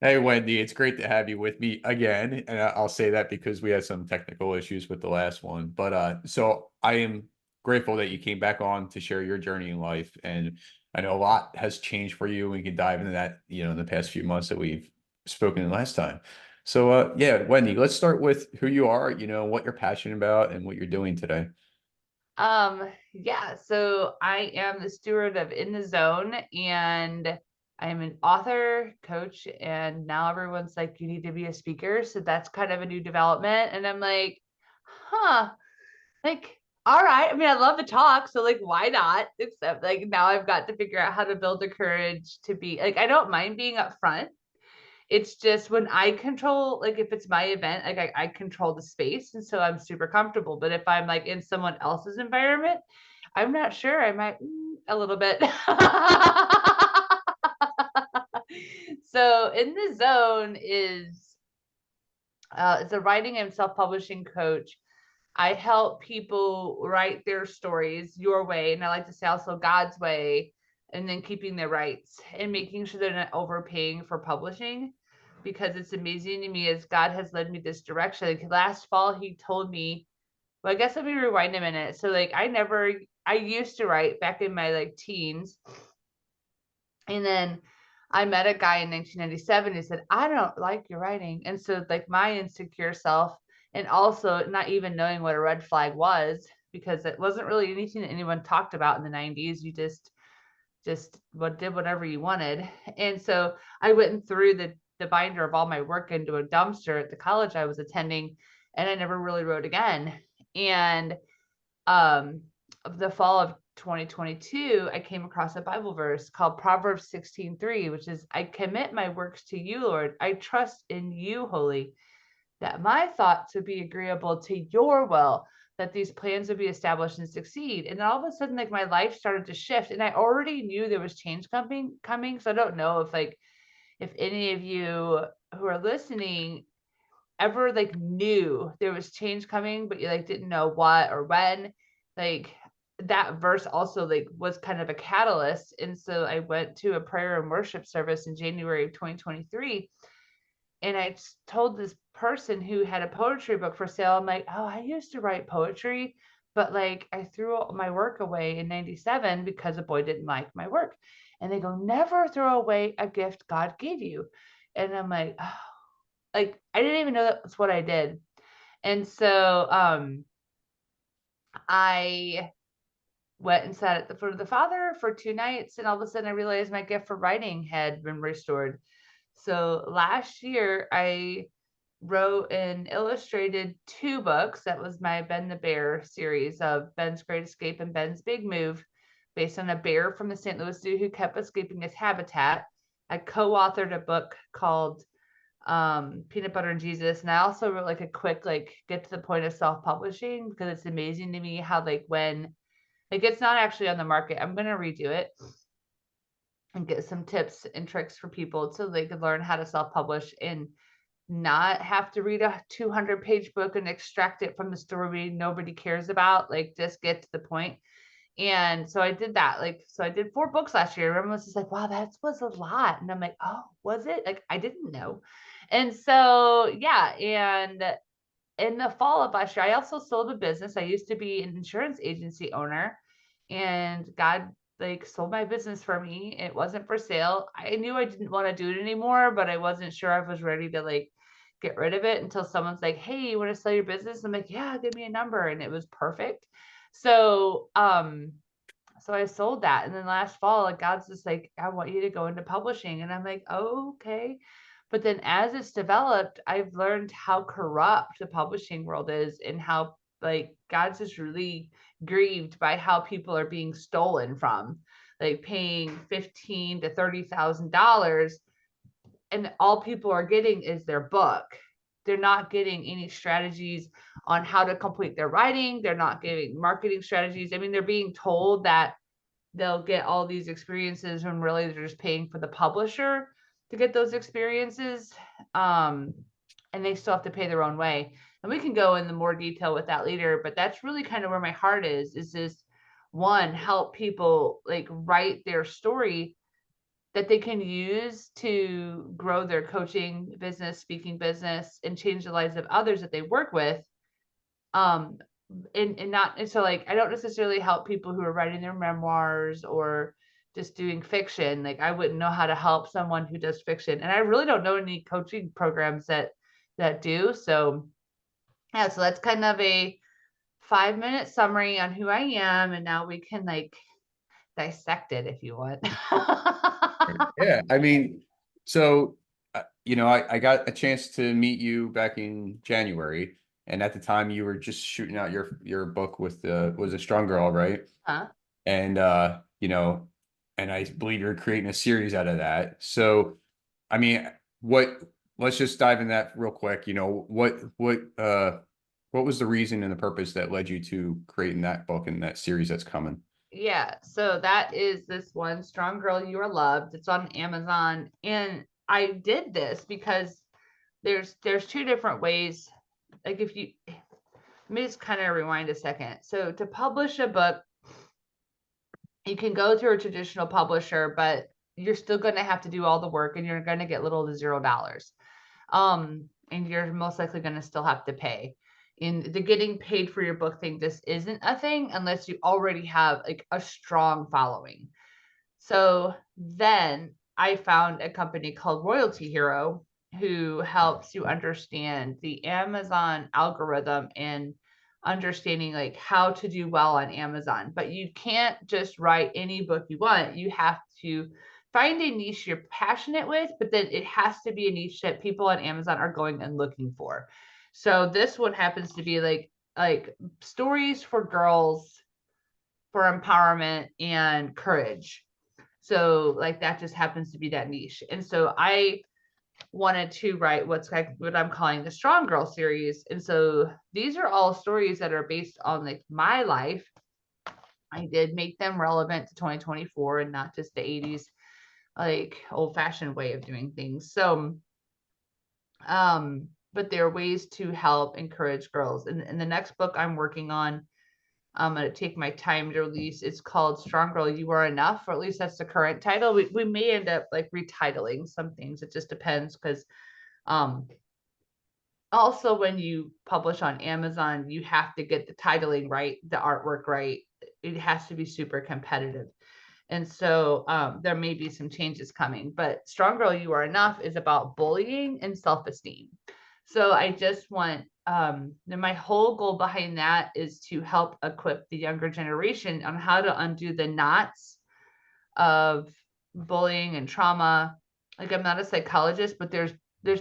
Hey, Wendy, it's great to have you with me again. And I'll say that because we had some technical issues with the last one. But so I am grateful that you came back on to share your journey in life. And I know a lot has changed for you. We can dive into that, in the past few months that we've spoken last time. So yeah, Wendy, let's start with who you are, what you're passionate about and what you're doing today. Yeah, so I am the steward of In the Zone, and I'm an author, coach, and now everyone's like, you need to be a speaker. So that's kind of a new development. And I'm like, huh, like, all right. I mean, I love to talk, so like, why not? Except like now I've got to figure out how to build the courage to be like, I don't mind being upfront. It's just when I control, like if it's my event, like I control the space. And so I'm super comfortable. But if I'm like in someone else's environment, I'm not sure. I might a little bit. So in the zone is it's a writing and self-publishing coach. I help people write their stories your way, and I like to say also God's way, and then keeping their rights and making sure they're not overpaying for publishing, because it's amazing to me as God has led me this direction. Like last fall, He told me, well, I guess let me rewind a minute. So like I used to write back in my like teens, and then I met a guy in 1997 who said, I don't like your writing. And so, like, my insecure self, and also not even knowing what a red flag was, because it wasn't really anything that anyone talked about in the 90s. You just what did whatever you wanted. And so I went and threw the binder of all my work into a dumpster at the college I was attending, and I never really wrote again. And um, of the fall of 2022, I came across a Bible verse called Proverbs 16:3, which is, I commit my works to you, Lord. I trust in you, Holy, that my thoughts would be agreeable to your will, that these plans would be established and succeed. And then all of a sudden, like my life started to shift, and I already knew there was change coming. So I don't know if any of you who are listening ever like knew there was change coming, but you like didn't know what or when. Like that verse also like was kind of a catalyst. And so I went to a prayer and worship service in January of 2023. And I told this person who had a poetry book for sale, I'm like, oh, I used to write poetry, but like I threw all my work away in 97 because a boy didn't like my work. And they go, never throw away a gift God gave you. And I'm like, oh, like I didn't even know that's what I did. And so I went and sat at the foot of the Father for 2 nights, and all of a sudden I realized my gift for writing had been restored. So last year I wrote and illustrated two books. That was my Ben the Bear series of Ben's Great Escape and Ben's Big Move, based on a bear from the St. Louis Zoo who kept escaping his habitat. I co-authored a book called Peanut Butter and Jesus. And I also wrote like a quick like get to the point of self-publishing, because it's amazing to me how like when like it's not actually on the market. I'm gonna redo it and get some tips and tricks for people so they could learn how to self-publish and not have to read a 200-page book and extract it from the story nobody cares about. Like just get to the point. And so I did that. Like, so I did 4 books last year. Everyone was just like, wow, that was a lot. And I'm like, oh, was it? Like, I didn't know. And so, yeah. And in the fall of last year, I also sold a business. I used to be an insurance agency owner, and God like sold my business for me. It wasn't for sale. I knew I didn't want to do it anymore, but I wasn't sure I was ready to like get rid of it until someone's like, hey, you want to sell your business? I'm like, yeah, give me a number. And it was perfect. So, so I sold that. And then last fall, like God's just like, I want you to go into publishing. And I'm like, oh, okay. But then as it's developed, I've learned how corrupt the publishing world is, and how like God's just really grieved by how people are being stolen from, like paying 15 to $30,000, and all people are getting is their book. They're not getting any strategies on how to complete their writing. They're not getting marketing strategies. I mean, they're being told that they'll get all these experiences when really they're just paying for the publisher to get those experiences. Um, and they still have to pay their own way. And we can go into more detail with that later, but that's really kind of where my heart is this one, help people like write their story that they can use to grow their coaching business, speaking business, and change the lives of others that they work with. Um, and not, and so like, I don't necessarily help people who are writing their memoirs or just doing fiction. Like, I wouldn't know how to help someone who does fiction. And I really don't know any coaching programs that do. So yeah, so that's kind of a 5-minute summary on who I am. And now we can like dissect it if you want. Yeah, I mean, so I got a chance to meet you back in January, and at the time you were just shooting out your book with the was a Strong Girl, right? Huh? And and I believe you're creating a series out of that. So, I mean, what? Let's just dive in that real quick. What was the reason and the purpose that led you to creating that book and that series that's coming? Yeah, so that is this one, Strong Girl, You Are Loved. It's on Amazon. And I did this because there's two different ways. Like, if you let me just kind of rewind a second. So to publish a book, you can go through a traditional publisher, but you're still going to have to do all the work and you're going to get little to $0. And you're most likely going to still have to pay. In the getting paid for your book thing, this isn't a thing unless you already have like a strong following. So then I found a company called Royalty Hero who helps you understand the Amazon algorithm and understanding like how to do well on Amazon. But you can't just write any book you want. You have to find a niche you're passionate with, but then it has to be a niche that people on Amazon are going and looking for. So this one happens to be like stories for girls for empowerment and courage. So like that just happens to be that niche. And so I wanted to write what's like what I'm calling the Strong Girl series. And so these are all stories that are based on like my life. I did make them relevant to 2024 and not just the 80s like old fashioned way of doing things. So but there are ways to help encourage girls. And the next book I'm working on, I'm going to take my time to release. It's called Strong Girl, You Are Enough, or at least that's the current title. We may end up like retitling some things. It just depends because um, also when you publish on Amazon, you have to get the titling right, the artwork right. It has to be super competitive. And so there may be some changes coming, but Strong Girl, You Are Enough is about bullying and self-esteem. So I just want, my whole goal behind that is to help equip the younger generation on how to undo the knots of bullying and trauma. Like, I'm not a psychologist, but there's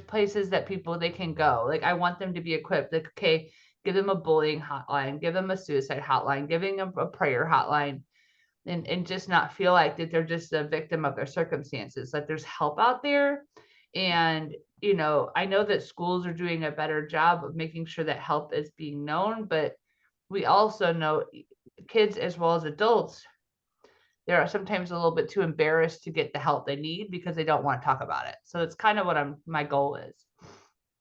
places that people they can go. Like, I want them to be equipped. Like, okay, give them a bullying hotline, give them a suicide hotline, giving them a prayer hotline, and just not feel like that they're just a victim of their circumstances. Like, there's help out there. And I know that schools are doing a better job of making sure that help is being known, but we also know kids as well as adults, they're sometimes a little bit too embarrassed to get the help they need because they don't want to talk about it. So it's kind of what my goal is.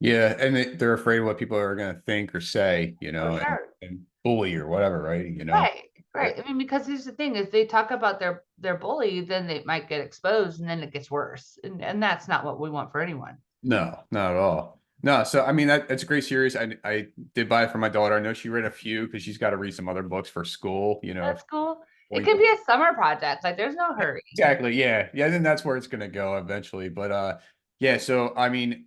Yeah, and they're afraid of what people are going to think or say, For sure. and bully or whatever, right? Right. Right. I mean, because here's the thing: if they talk about their bully, then they might get exposed, and then it gets worse, and that's not what we want for anyone. No, not at all. No, so I mean that's a great series. I did buy it for my daughter. I know she read a few because she's got to read some other books for school, That's cool. It Going could be a summer project. Like, there's no hurry. exactly. Yeah. Yeah. Then that's where it's going to go eventually. But yeah. So, I mean,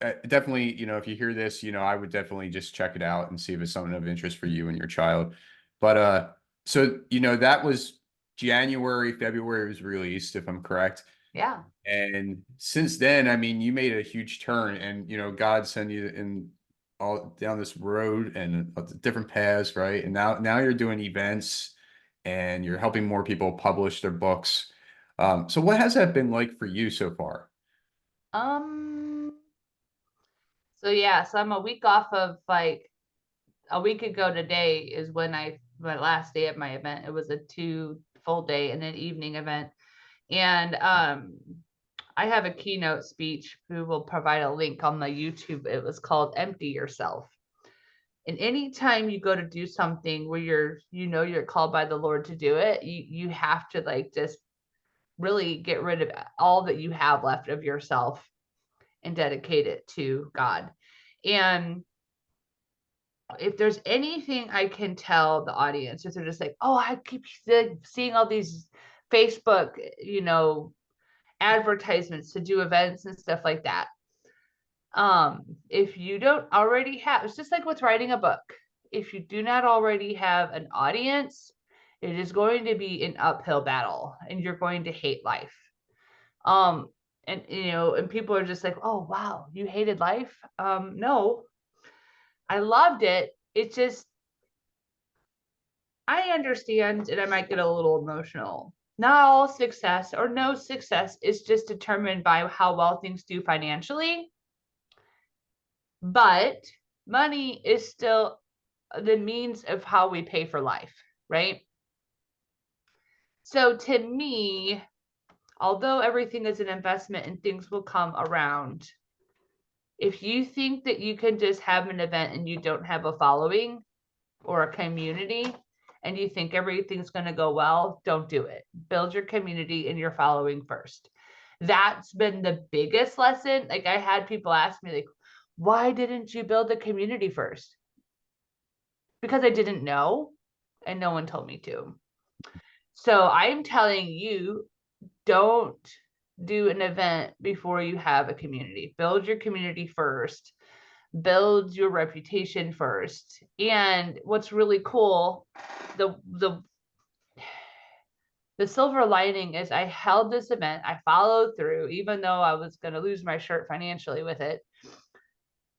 definitely, if you hear this, I would definitely just check it out and see if it's something of interest for you and your child. But so, that was January, February was released, if I'm correct. Yeah. And since then, I mean, you made a huge turn and, God sent you in all down this road and different paths, right? And now you're doing events and you're helping more people publish their books. So what has that been like for you so far? Um. So yeah. So I'm a week off of like a week ago today is when my last day of my event. It was a 2 full day and an evening event, and I have a keynote speech who will provide a link on my YouTube. It was called Empty Yourself. And anytime you go to do something where you're called by the Lord to do it, you have to like just really get rid of all that you have left of yourself and dedicate it to God. And if there's anything I can tell the audience, if they're just like, oh, I keep seeing all these Facebook, advertisements to do events and stuff like that. If you don't already have, it's just like with writing a book. If you do not already have an audience, it is going to be an uphill battle and you're going to hate life. And people are just like, oh, wow, you hated life? No, I loved it. It's just, I understand, and I might get a little emotional. Not all success or no success is just determined by how well things do financially, but money is still the means of how we pay for life, right? So to me, although everything is an investment and things will come around, if you think that you can just have an event and you don't have a following or a community and you think everything's going to go well, don't do it. Build your community and your following first. That's been the biggest lesson. Like, I had people ask me, like, why didn't you build the community first? Because I didn't know and no one told me to. So I'm telling you, don't do an event before you have a community. Build your community first. Build your reputation first. And what's really cool, the silver lining is I held this event. I followed through, even though I was going to lose my shirt financially with it.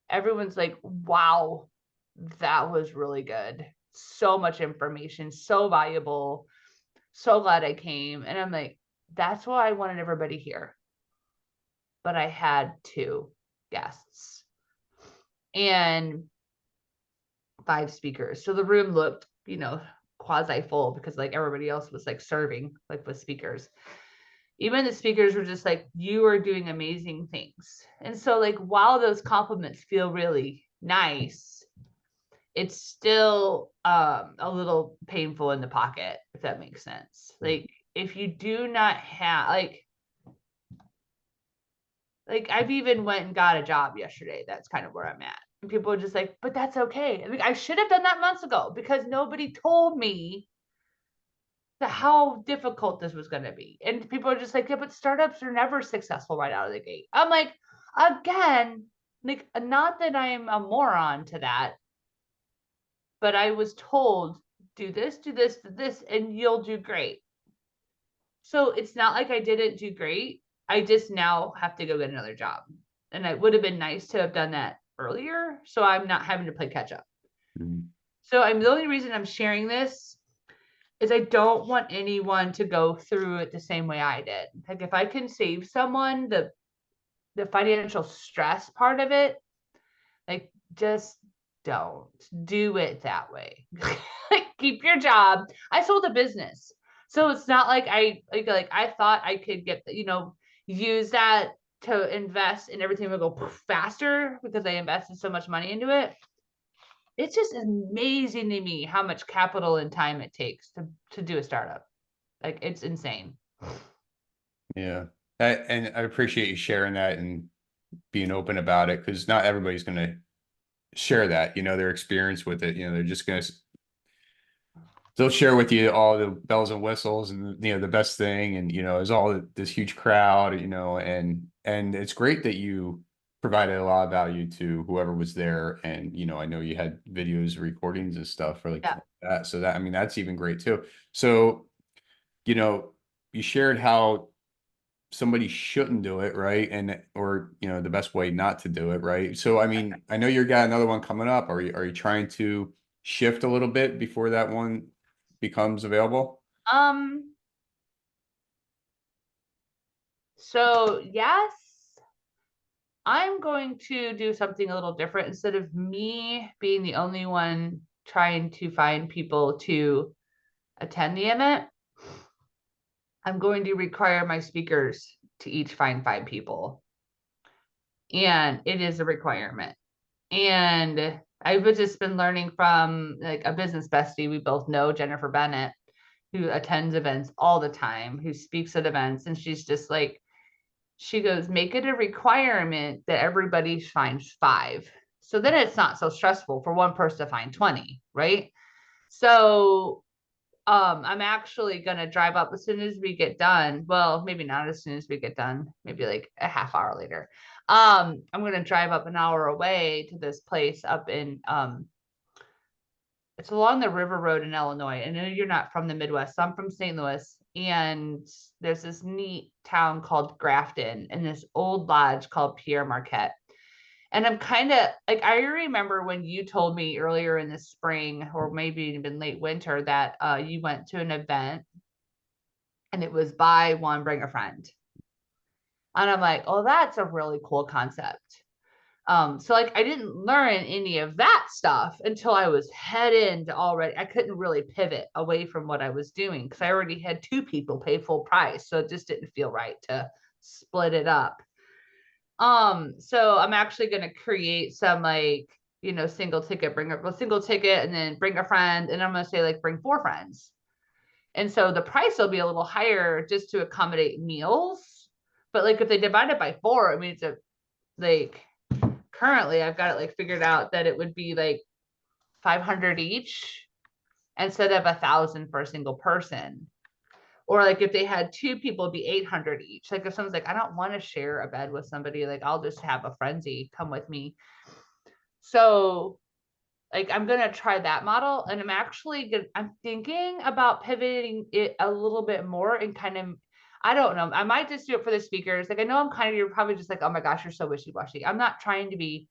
Everyone's like, wow, that was really good. So much information, so valuable. So glad I came. And I'm like, that's why I wanted everybody here. But I had 2 guests and 5 speakers. So the room looked, quasi full because like everybody else was like serving like with speakers. Even the speakers were just like, you are doing amazing things. And so like, while those compliments feel really nice, it's still a little painful in the pocket, if that makes sense. Like, if you do not have like I've even went and got a job yesterday. That's kind of where I'm at. And people are just like, but that's okay. I should have done that months ago because nobody told me how difficult this was going to be. And people are just like, yeah, but startups are never successful right out of the gate. I'm like, again, like, not that I'm a moron to that, but I was told, do this, do this, do this, and you'll do great. So it's not like I didn't do great. I just now have to go get another job. And it would have been nice to have done that earlier, so I'm not having to play catch up. Mm-hmm. So the only reason I'm sharing this is I don't want anyone to go through it the same way I did. Like, if I can save someone the financial stress part of it, like, just don't do it that way. Like, keep your job. I sold a business. So it's not like I thought I could get, use that to invest and everything would go faster because I invested so much money into it. It's just amazing to me how much capital and time it takes to do a startup. Like, it's insane. Yeah. And I appreciate you sharing that and being open about it, because not everybody's going to share that, their experience with it. They're just going to, they'll share with you all the bells and whistles and, the best thing. And, there's all this huge crowd, and it's great that you provided a lot of value to whoever was there. And, I know you had videos, recordings and stuff for that. So that, that's even great too. So, you shared how somebody shouldn't do it, right? Or the best way not to do it, right? So I know you got another one coming up. Are you trying to shift a little bit before that one becomes available? So yes, I'm going to do something a little different. Instead of me being the only one trying to find people to attend the event, I'm going to require my speakers to each find 5 people. And it is a requirement. And I've just been learning from like a business bestie we both know, Jennifer Bennett. who attends events all the time, who speaks at events. And she's just like, she goes, make it a requirement that everybody finds 5. So then it's not so stressful for one person to find 20, right? So I'm actually gonna drive up as soon as we get done. Well, maybe not as soon as we get done, maybe like a half hour later. I'm gonna drive up an hour away to this place up in it's along the river road in Illinois. I know you're not from the Midwest, so I'm from St. Louis, and there's this neat town called Grafton and this old lodge called Pierre Marquette. And I'm kind of like, I remember when you told me earlier in the spring or maybe even late winter that you went to an event and it was buy one, bring a friend. And I'm like, oh, that's a really cool concept. So like I didn't learn any of that stuff until I was heading to already, I couldn't really pivot away from what I was doing because I already had 2 people pay full price. So it just didn't feel right to split it up. So I'm actually going to create some like, single ticket, bring a single ticket and then bring a friend. And I'm going to say like, bring 4 friends. And so the price will be a little higher just to accommodate meals. But like if they divide it by 4, I mean, it's a like currently I've got it like figured out that it would be like 500 each instead of 1,000 for a single person. Or like if they had 2 people, it'd be 800 each. Like if someone's like, I don't want to share a bed with somebody, like I'll just have a frenzy come with me. So like I'm gonna try that model, and I'm thinking about pivoting it a little bit more and kind of, I don't know, I might just do it for the speakers. Like I know you're probably just like, oh my gosh, you're so wishy-washy. I'm not trying to be.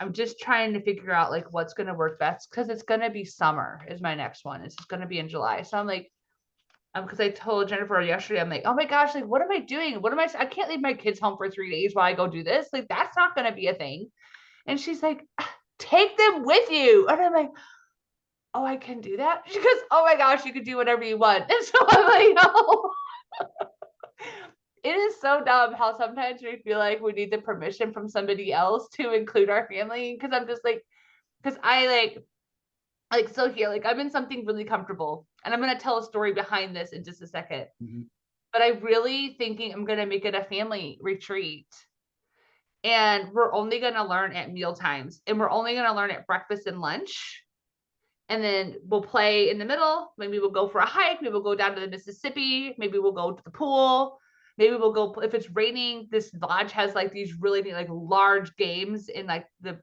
I'm just trying to figure out like what's gonna work best because it's gonna be summer is my next one. It's gonna be in July, so I'm like, because I told Jennifer yesterday, I'm like, oh my gosh, like what am I doing? I can't leave my kids home for 3 days while I go do this. Like that's not gonna be a thing. And she's like, take them with you. And I'm like, oh, I can do that? She goes, oh my gosh, you can do whatever you want. And so I'm like, oh. It is so dumb how sometimes we feel like we need the permission from somebody else to include our family. Cause I'm just like, because I so here, like I'm in something really comfortable. And I'm going to tell a story behind this in just a second. Mm-hmm. But I really thinking I'm going to make it a family retreat. And we're only going to learn at meal times. And we're only going to learn at breakfast and lunch. And then we'll play in the middle. Maybe we'll go for a hike. Maybe we'll go down to the Mississippi. Maybe we'll go to the pool. Maybe we'll go, if it's raining, this lodge has like these really like large games in like the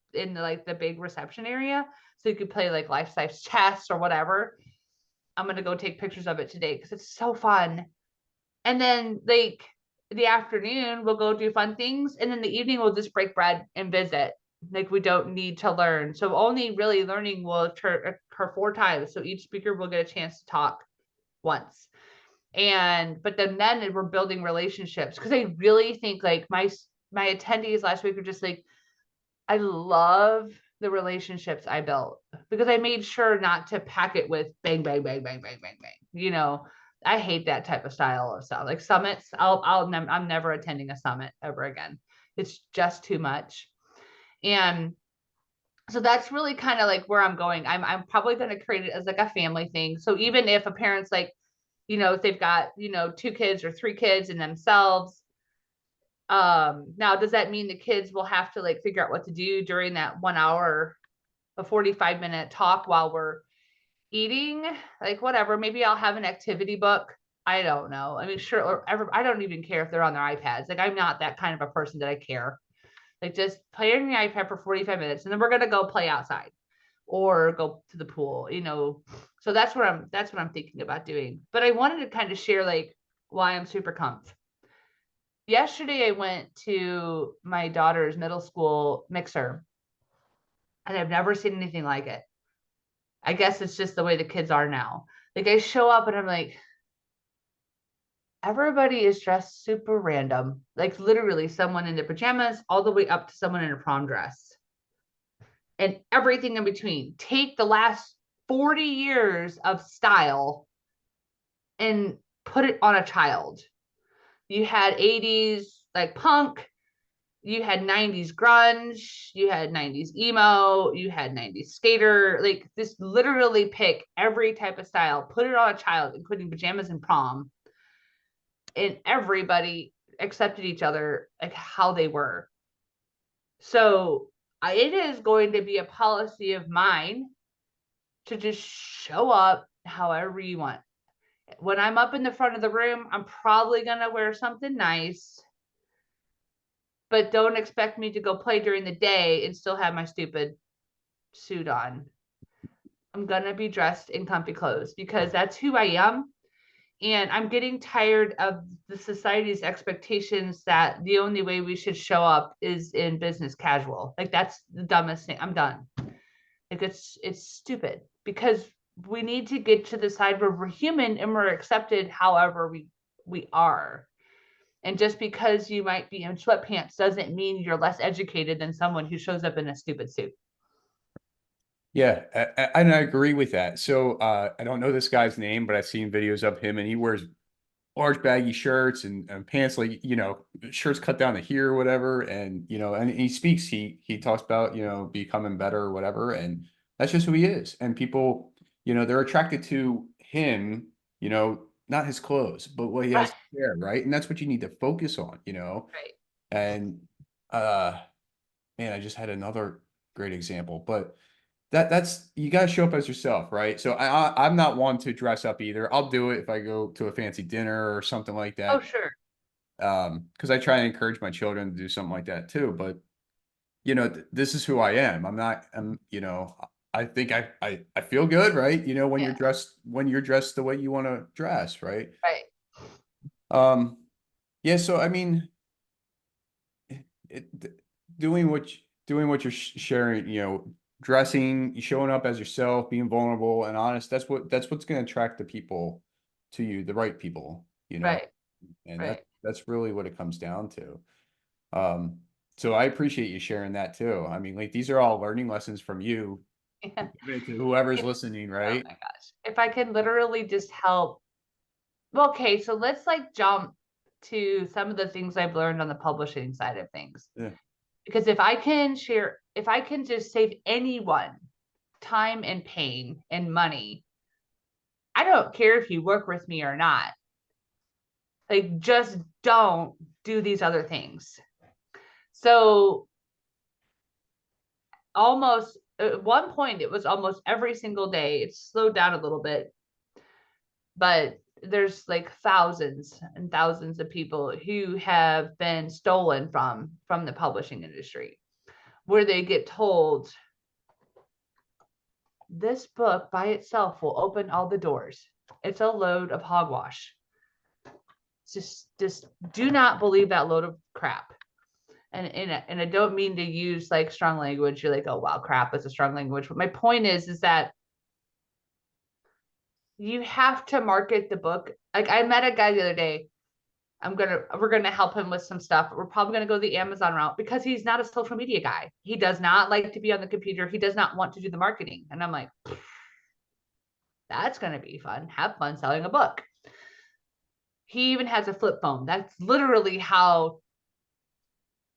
big reception area. So you could play like life-size chess or whatever. I'm going to go take pictures of it today because it's so fun. And then like the afternoon, we'll go do fun things. And then the evening, we'll just break bread and visit. Like we don't need to learn. So only really learning will occur 4 times. So each speaker will get a chance to talk once. But then we're building relationships because I really think like my attendees last week were just like, I love the relationships I built because I made sure not to pack it with bang, bang, bang, bang, bang, bang, bang. I hate that type of style of stuff. Like summits, I'm never attending a summit ever again. It's just too much. And so that's really kind of like where I'm going. I'm probably going to create it as like a family thing. So even if a parent's like, if they've got, 2 kids or 3 kids in themselves, now does that mean the kids will have to like figure out what to do during that 1 hour, a 45-minute talk while we're eating? Like whatever, maybe I'll have an activity book. I don't know. I mean, sure, I don't even care if they're on their iPads. Like I'm not that kind of a person that I care. Like just play on your iPad for 45 minutes and then we're going to go play outside or go to the pool, So that's what I'm thinking about doing. But I wanted to kind of share like why I'm super comfy. Yesterday I went to my daughter's middle school mixer and I've never seen anything like it. I guess it's just the way the kids are now. Like I show up and I'm like, everybody is dressed super random, like literally someone in their pajamas all the way up to someone in a prom dress and everything in between. Take the last 40 years of style and put it on a child. You had 80s like punk, you had 90s grunge, you had 90s emo, you had 90s skater, like this literally pick every type of style, put it on a child, including pajamas and prom. And everybody accepted each other like how they were. So it is going to be a policy of mine to just show up however you want. When I'm up in the front of the room, I'm probably going to wear something nice, but don't expect me to go play during the day and still have my stupid suit on. I'm going to be dressed in comfy clothes because that's who I am. And I'm getting tired of the society's expectations that the only way we should show up is in business casual. Like that's the dumbest thing. I'm done. Like it's stupid because we need to get to the side where we're human and we're accepted however we are. And just because you might be in sweatpants doesn't mean you're less educated than someone who shows up in a stupid suit. Yeah, and I agree with that. So I don't know this guy's name, but I've seen videos of him, and he wears large baggy shirts and pants, like, you know, shirts cut down to here or whatever. And, you know, and he speaks, he talks about, you know, becoming better or whatever. And that's just who he is. And people, you know, they're attracted to him, you know, not his clothes, but what he has Right. there, right? And that's what you need to focus on, you know. Right. And uh man, I just had another great example, but that's you got to show up as yourself, right? So I'm not one to dress up either. I'll do it if I go to a fancy dinner or something like Oh, that. sure. Because I try to encourage my children to do something like that too. But you know, this is who I am. You know, I think I feel good, right? You know, Yeah. when you're dressed the way you want to dress, right? Right. Um, yeah. So I mean, doing doing what you're sharing, you know, dressing, showing up as yourself, being vulnerable and honest. That's what's going to attract the people to you, the right people, you know, Right. and Right. that's really what it comes down to. Um, so I appreciate you sharing that too. I mean, like these are all learning lessons from you, Yeah. giving it to whoever's If, listening, oh right? my gosh. If I can literally just help. Well, okay, so let's like jump to some of the things I've learned on the publishing side of things. Yeah. Because if I can share, if I can just save anyone time and pain and money, I don't care if you work with me or not. Like, just don't do these other things. So, almost at one point, it was almost every single day. It's slowed down a little bit, but there's like thousands and thousands of people who have been stolen from the publishing industry, where they get told this book by itself will open all the doors. It's a load of hogwash. Just do not believe that load of crap. And I don't mean to use like strong language. You're like, oh wow, crap is a strong language. But my point is that you have to market the book. Like I met a guy the other day. We're gonna help him with some stuff. We're probably gonna go the Amazon route because he's not a social media guy. He does not like to be on the computer. He does not want to do the marketing. And I'm like, that's gonna be fun. Have fun selling a book. He even has a flip phone. That's literally how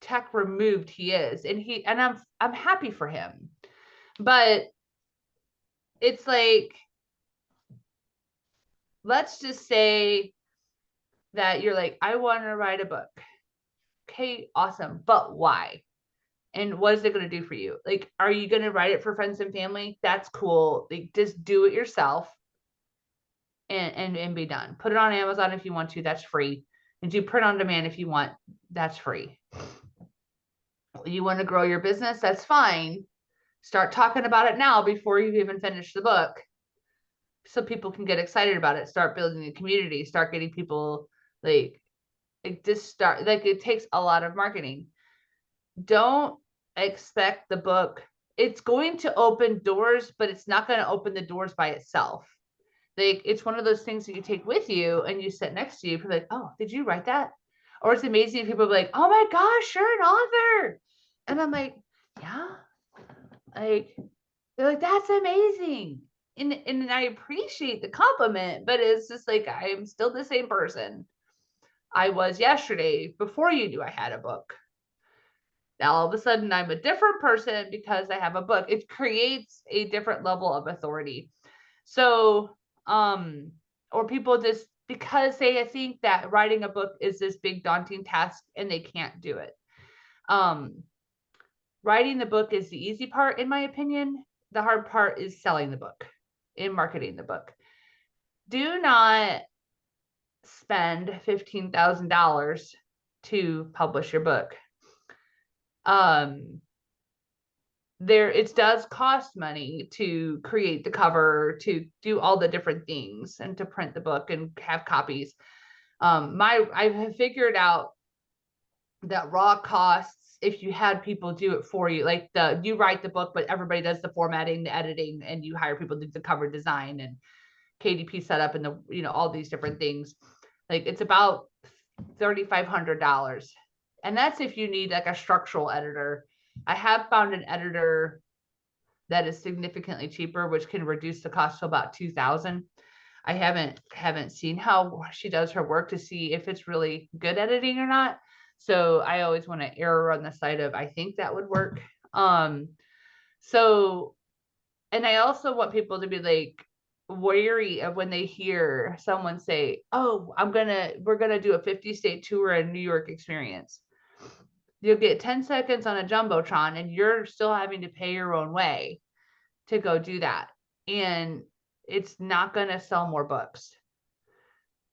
tech removed he is. And I'm happy for him. But it's like, let's just say that you're like, I want to write a book. Okay, awesome. But why? And what is it going to do for you? Like, are you going to write it for friends and family? That's cool. Like, just do it yourself and be done. Put it on Amazon if you want to. That's free. And do print on demand if you want. That's free. You want to grow your business? That's fine. Start talking about it now before you even finish the book, so people can get excited about it. Start building a community. Start getting people like just start. Like it takes a lot of marketing. Don't expect the book. It's going to open doors, but it's not going to open the doors by itself. Like it's one of those things that you take with you and you sit next to you. People are like, oh, did you write that? Or it's amazing if people are like, oh my gosh, you're an author. And I'm like, yeah. Like they're like, that's amazing. And I appreciate the compliment, but it's just like I am still the same person I was yesterday before you knew I had a book. Now all of a sudden I'm a different person because I have a book. It creates a different level of authority. So, or people just because they think that writing a book is this big daunting task and they can't do it. Writing the book is the easy part, in my opinion. The hard part is selling the book and marketing the book. Do not spend $15,000 to publish your book. It does cost money to create the cover, to do all the different things, and to print the book and have copies. I have figured out that raw costs, if you had people do it for you, like you write the book, but everybody does the formatting, the editing, and you hire people to do the cover design and KDP setup and all these different things. Like it's about $3,500. And that's if you need like a structural editor. I have found an editor that is significantly cheaper, which can reduce the cost to about $2,000. I haven't seen how she does her work to see if it's really good editing or not. So I always want to err on the side of I think that would work. So, and I also want people to be like wary of when they hear someone say, "Oh, we're gonna do a 50-state tour and New York experience." You'll get 10 seconds on a jumbotron, and you're still having to pay your own way to go do that, and it's not gonna sell more books.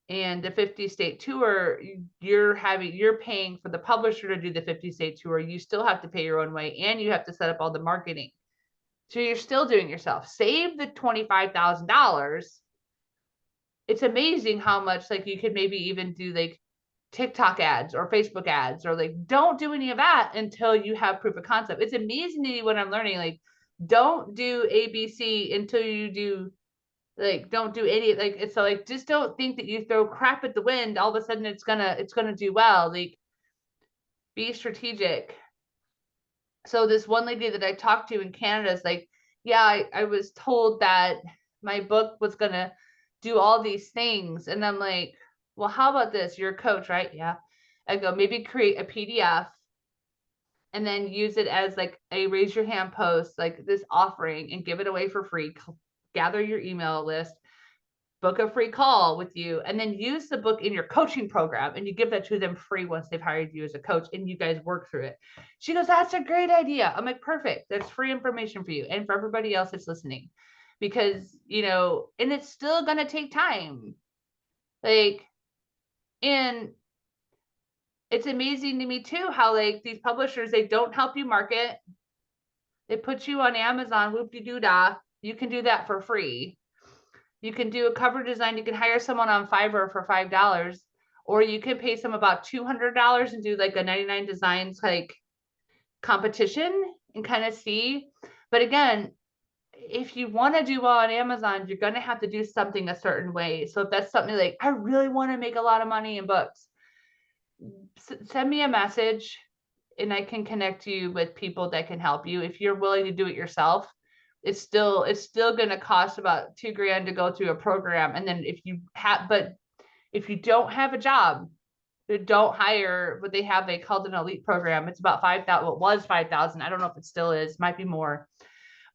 And the 50-state tour, you're paying for the publisher to do the 50-state tour. You still have to pay your own way, and you have to set up all the marketing. So you're still doing yourself. Save the $25,000. It's amazing how much like you could maybe even do like TikTok ads or Facebook ads, or like don't do any of that until you have proof of concept. It's amazing to me when I'm learning, like don't do ABC until you do like don't do any like it's so like just don't think that you throw crap at the wind all of a sudden it's gonna do well. Like be strategic. So this one lady that I talked to in Canada is like, yeah, I was told that my book was gonna do all these things, and I'm like, well, how about this? You're a coach, right? Yeah. I go, maybe create a PDF and then use it as like a raise your hand post, like this offering, and give it away for free. Gather your email list, book a free call with you, and then use the book in your coaching program, and you give that to them free once they've hired you as a coach, and you guys work through it. She goes, that's a great idea. I'm like, perfect. That's free information for you and for everybody else that's listening, because and it's still going to take time. Like, and it's amazing to me too how like these publishers, they don't help you market. They put you on Amazon, whoop-de-doo-dah. You can do that for free. You can do a cover design. You can hire someone on Fiverr for $5, or you can pay some about $200 and do like a 99 designs like competition and kind of see. But again, if you want to do well on Amazon, you're going to have to do something a certain way. So if that's something like, I really want to make a lot of money in books, send me a message and I can connect you with people that can help you. If you're willing to do it yourself, it's still going to cost about $2,000 to go through a program. And then if you don't have a job, don't hire, but they have called an elite program. It's about 5,000. Well, it was 5,000. I don't know if it still is, might be more,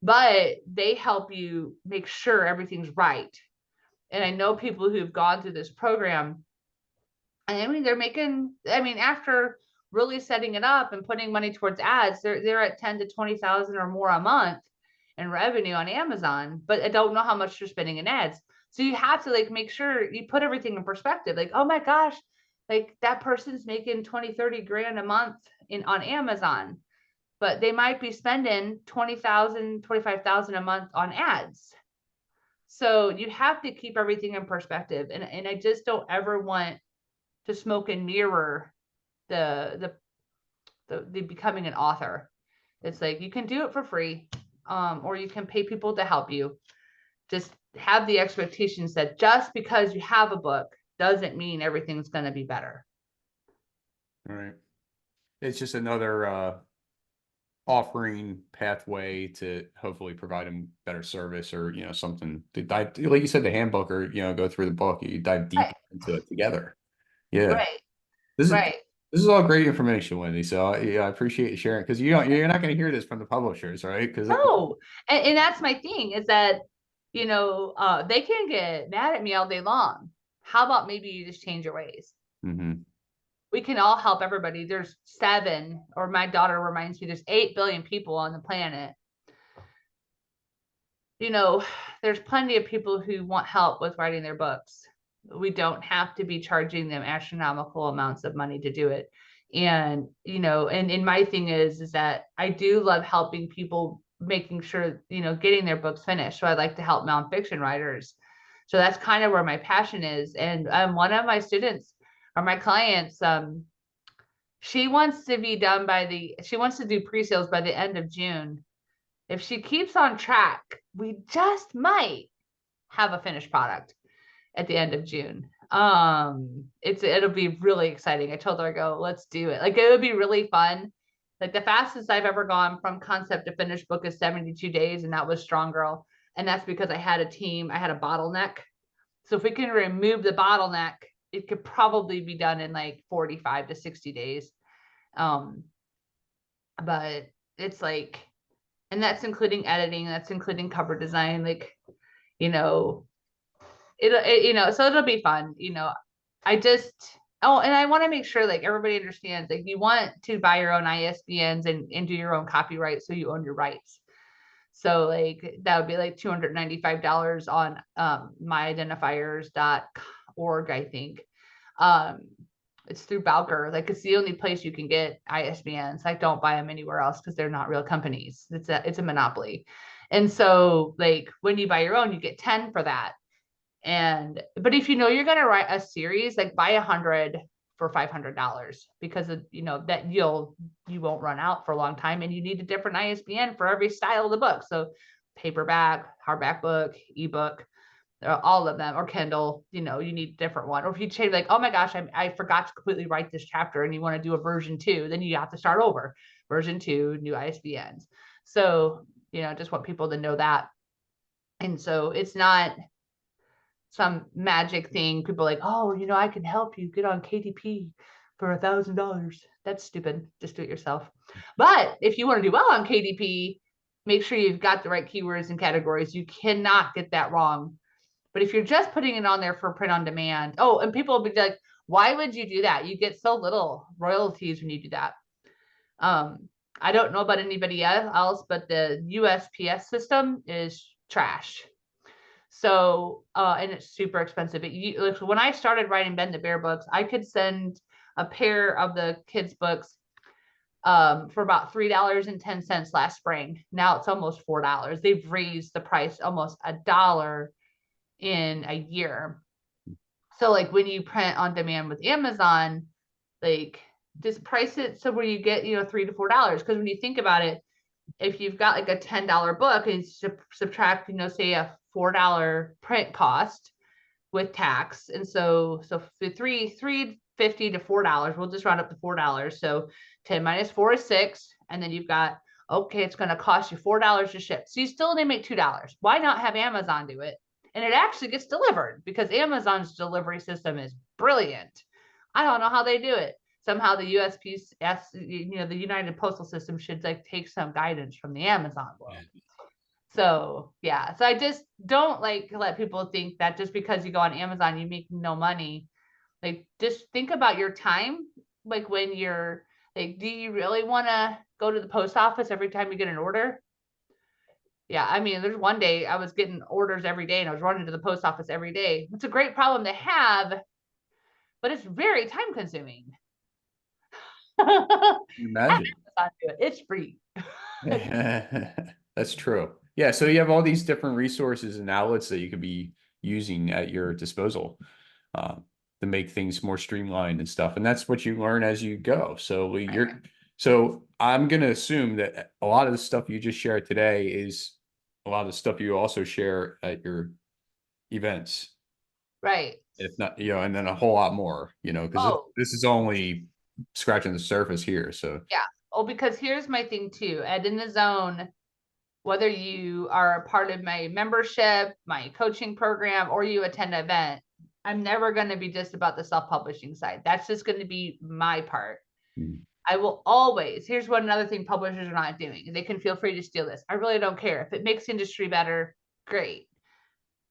but they help you make sure everything's right. And I know people who've gone through this program, and I mean, they're making, after really setting it up and putting money towards ads, they're at 10 to 20,000 or more a month in revenue on Amazon, but I don't know how much you're spending in ads. So you have to like make sure you put everything in perspective. Like, oh my gosh, like that person's making 20, 30 grand a month on Amazon, but they might be spending 20,000, 25,000 a month on ads. So you have to keep everything in perspective. And I just don't ever want to smoke and mirror the becoming an author. It's like you can do it for free, or you can pay people to help you. Just have the expectations that just because you have a book doesn't mean everything's going to be better. All right. It's just another offering pathway to hopefully provide them better service, or something to dive, like you said, the handbook, or go through the book, you dive deeper into it together. Yeah. Right. This is Right. This is all great information, Wendy. So yeah, I appreciate you sharing because you're not going to hear this from the publishers, right? Because No, and that's my thing is that, they can get mad at me all day long. How about maybe you just change your ways? Mhm. We can all help everybody. There's 7, or my daughter reminds me, there's 8 billion people on the planet. You know, there's plenty of people who want help with writing their books. We don't have to be charging them astronomical amounts of money to do it. And, and my thing is that I do love helping people, making sure, getting their books finished. So I like to help nonfiction writers. So that's kind of where my passion is. And one of my students or my clients, she wants to be done she wants to do pre-sales by the end of June. If she keeps on track, we just might have a finished product at the end of June. It'll be really exciting. I told her, I go, let's do it. Like, it would be really fun. Like, the fastest I've ever gone from concept to finished book is 72 days, and that was Strong Girl. And that's because I had a team, I had a bottleneck. So if we can remove the bottleneck, it could probably be done in like 45 to 60 days. But it's like, and that's including editing, that's including cover design, like, you know, so it'll be fun. I just, oh, and I want to make sure like everybody understands, like, you want to buy your own ISBNs and do your own copyright so you own your rights. So like that would be like $295 on myidentifiers.org, I think. It's through Bowker. Like, it's the only place you can get ISBNs. I don't buy them anywhere else because they're not real companies. It's a monopoly. And so like when you buy your own, you get 10 for that. But if you're going to write a series, like, buy 100 for $500, because that you won't run out for a long time, and you need a different ISBN for every style of the book. So paperback, hardback book, ebook, all of them, or Kindle, you need a different one. Or if you change, like, oh my gosh, I forgot to completely write this chapter, and you want to do a version 2, then you have to start over. Version 2, new ISBNs. So, just want people to know that. And so it's not some magic thing. People are like, oh, I can help you get on KDP for $1,000. That's stupid. Just do it yourself. But if you want to do well on KDP, make sure you've got the right keywords and categories. You cannot get that wrong. But if you're just putting it on there for print on demand, oh, and people will be like, why would you do that? You get so little royalties when you do that. I don't know about anybody else, but the USPS system is trash. So, and it's super expensive. Like, when I started writing Ben the Bear books, I could send a pair of the kids' books for about $3.10 last spring. Now it's almost $4. They've raised the price almost $1 in a year. So like when you print on demand with Amazon, like, just price it so where you get, $3 to $4. Because when you think about it, if you've got like a $10 book and subtract, say a $4 print cost with tax, and so $3.50 to $4, we'll just round up to $4. So 10 minus 4 is 6, and then you've got, okay, it's going to cost you $4 to ship. So you still only make $2. Why not have Amazon do it? And it actually gets delivered, because Amazon's delivery system is brilliant. I don't know how they do it. Somehow the USPS, the United Postal System should like take some guidance from the Amazon world. So yeah, so I just don't like let people think that just because you go on Amazon, you make no money. Like, just think about your time. Like, when you're like, do you really want to go to the post office every time you get an order? Yeah, I mean, there's one day I was getting orders every day, and I was running to the post office every day. It's a great problem to have, but it's very time consuming. Imagine. It's free. That's true. Yeah, so you have all these different resources and outlets that you could be using at your disposal to make things more streamlined and stuff. And that's what you learn as you go. So I'm going to assume that a lot of the stuff you just shared today is a lot of the stuff you also share at your events. Right. If not, and then a whole lot more, because this is only scratching the surface here. So yeah. Oh, because here's my thing too. Ed in the Zone, whether you are a part of my membership, my coaching program, or you attend an event, I'm never going to be just about the self-publishing side. That's just going to be my part. Mm. I will always, here's one another thing publishers are not doing. They can feel free to steal this. I really don't care. If it makes industry better, great.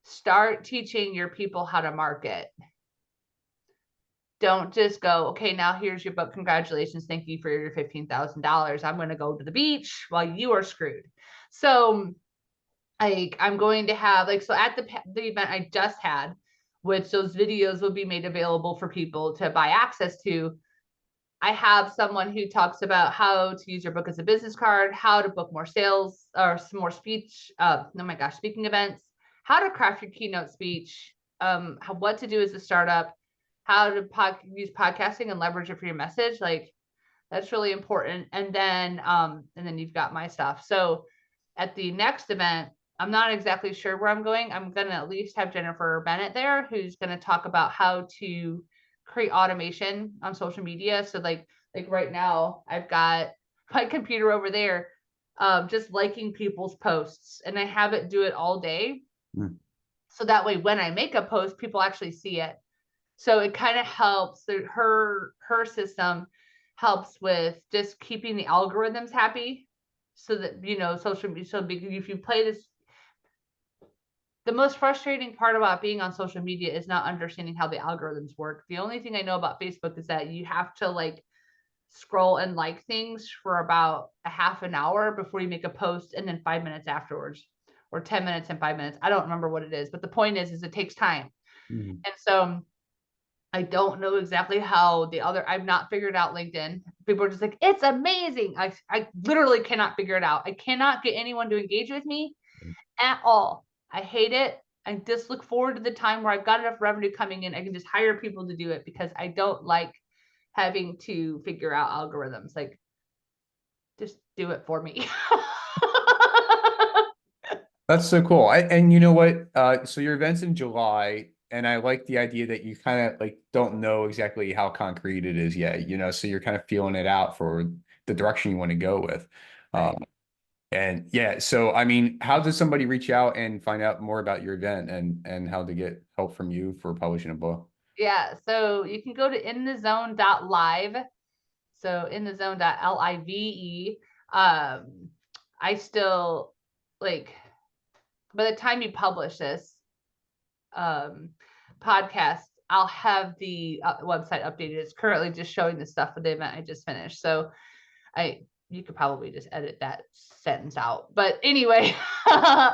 Start teaching your people how to market. Don't just go, okay, now here's your book. Congratulations. Thank you for your $15,000. I'm going to go to the beach while you are screwed. So like I'm going to have like, so at the event I just had, which those videos will be made available for people to buy access to, I have someone who talks about how to use your book as a business card, how to book more sales or some more speech, speaking events, how to craft your keynote speech, what to do as a startup, how to use podcasting and leverage it for your message. Like that's really important. And then you've got my stuff. So at the next event, I'm not exactly sure where I'm going. I'm going to at least have Jennifer Bennett there, who's going to talk about how to create automation on social media. So like right now, I've got my computer over there, just liking people's posts, and I have it do it all day. Mm. So that way, when I make a post, people actually see it. So it kind of helps. Her system helps with just keeping the algorithms happy, so that social media. So if you play this, the most frustrating part about being on social media is not understanding how the algorithms work. The only thing I know about Facebook is that you have to like scroll and like things for about a half an hour before you make a post, and then 5 minutes afterwards, or 10 minutes and 5 minutes. I don't remember what it is, but the point is it takes time. Mm. And so I don't know exactly how I've not figured out LinkedIn. People are just like, it's amazing. I literally cannot figure it out. I cannot get anyone to engage with me at all. I hate it. I just look forward to the time where I've got enough revenue coming in. I can just hire people to do it, because I don't like having to figure out algorithms. Like, just do it for me. That's so cool. And you know what? So your event's in July, and I like the idea that you kind of like don't know exactly how concrete it is yet, so you're kind of feeling it out for the direction you want to go with. Right. And yeah, so I mean, how does somebody reach out and find out more about your event and how to get help from you for publishing a book? Yeah. So you can go to inthezone.live. So inthezone.live. I still like, by the time you publish this podcast, I'll have the website updated. It's currently just showing the stuff for the event I just finished. So you could probably just edit that sentence out. But anyway, uh,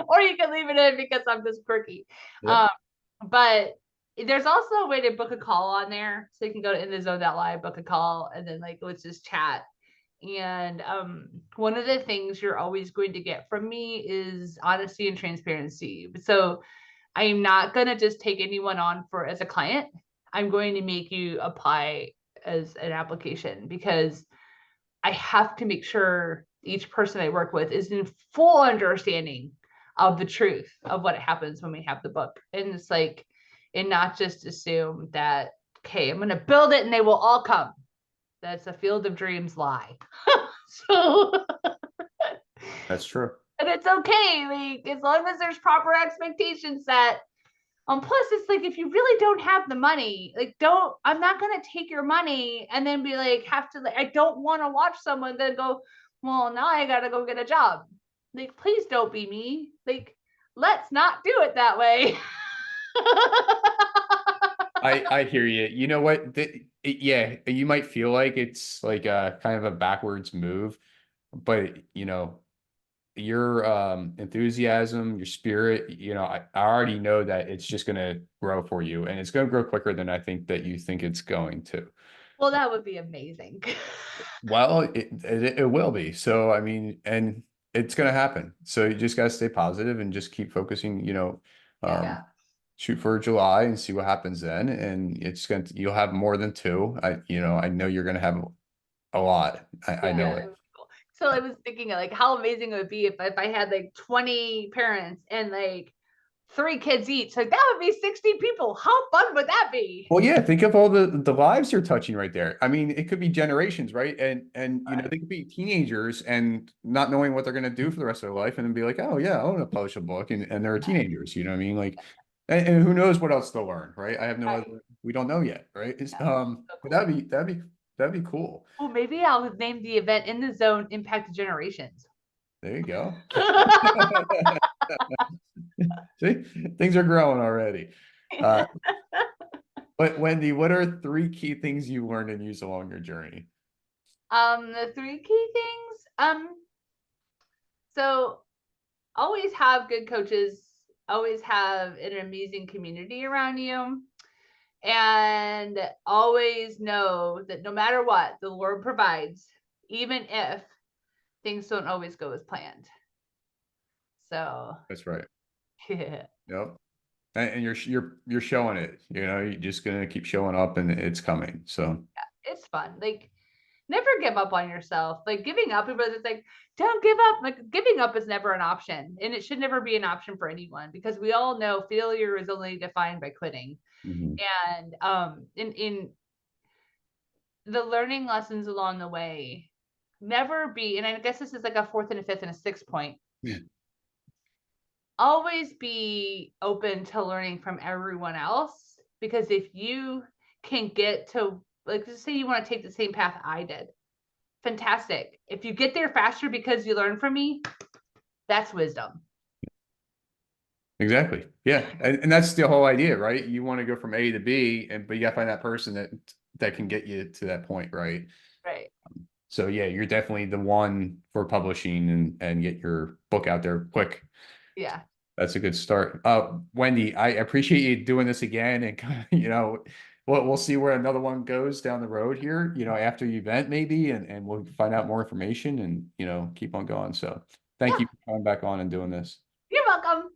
or you can leave it in because I'm just quirky. Yep. But there's also a way to book a call on there. So you can go to inthezone.live, book a call, and then like, let's just chat. And one of the things you're always going to get from me is honesty and transparency. So I'm not going to just take anyone on as a client. I'm going to make you apply as an application, because I have to make sure each person I work with is in full understanding of the truth of what happens when we have the book. And it's like, and not just assume that, okay, I'm going to build it and they will all come. That's a field of dreams lie. So, That's true. and it's okay. Like, as long as there's proper expectations set. Plus, it's like, if you really don't have the money, like, I'm not going to take your money and then be like, I don't want to watch someone then go, well, now I got to go get a job. Like, please don't be me. Like, let's not do it that way. I hear you. You know what? Yeah, you might feel like it's like a kind of a backwards move, but your enthusiasm, your spirit, I already know that it's just going to grow for you, and it's going to grow quicker than I think that you think it's going to. Well, that would be amazing. Well, it will be. So, I mean, and it's going to happen. So you just got to stay positive and just keep focusing, Yeah. shoot for July and see what happens then. And you'll have more than two. I know you're going to have a lot. I know it. So I was thinking like how amazing it would be if I had like 20 parents and like 3 kids each. Like that would be 60 people. How fun would that be? Well, yeah, think of all the lives you're touching right there. I mean, it could be generations, right? And you know, they could be teenagers and not knowing what they're gonna do for the rest of their life, and then be like, oh yeah, I want to publish a book, and they're teenagers, you know what I mean? Like, and who knows what else they'll learn, right? I have no Right. other, we don't know yet, right? Yeah. So But cool. that'd be cool. Well, maybe I'll name the event In the Zone Impacted Generations. There you go. See, things are growing already. Uh, but Wendy, what are three key things you learned and used along your journey? The 3 key things. So always have good coaches, always have an amazing community around you, and always know that no matter what, the Lord provides, even if things don't always go as planned. So, That's right. yeah, Yep. And you're showing it, you know, you're just gonna keep showing up and it's coming. So it's fun. Like, never give up on yourself. Like, giving up, it's like, don't give up. Like, giving up is never an option, and it should never be an option for anyone because we all know failure is only defined by quitting. mhm, And in the learning lessons along the way, never be, and I guess this is like a fourth and a fifth and a sixth point, yeah, always be open to learning from everyone else. Because if you can get to, like, just say you want to take the same path I did, fantastic. If you get there faster because you learn from me, that's wisdom. exactly. Yeah. And that's the whole idea, right? You want to go from A to B, but you gotta find that person that can get you to that point, right? Right. So yeah, you're definitely the one for publishing and get your book out there quick. Yeah. That's a good start. Wendy, I appreciate you doing this again, and kind of, you know, we'll see where another one goes down the road here, you know, after the event maybe, and we'll find out more information and, you know, keep on going. So thank Yeah. you for coming back on and doing this. You're welcome.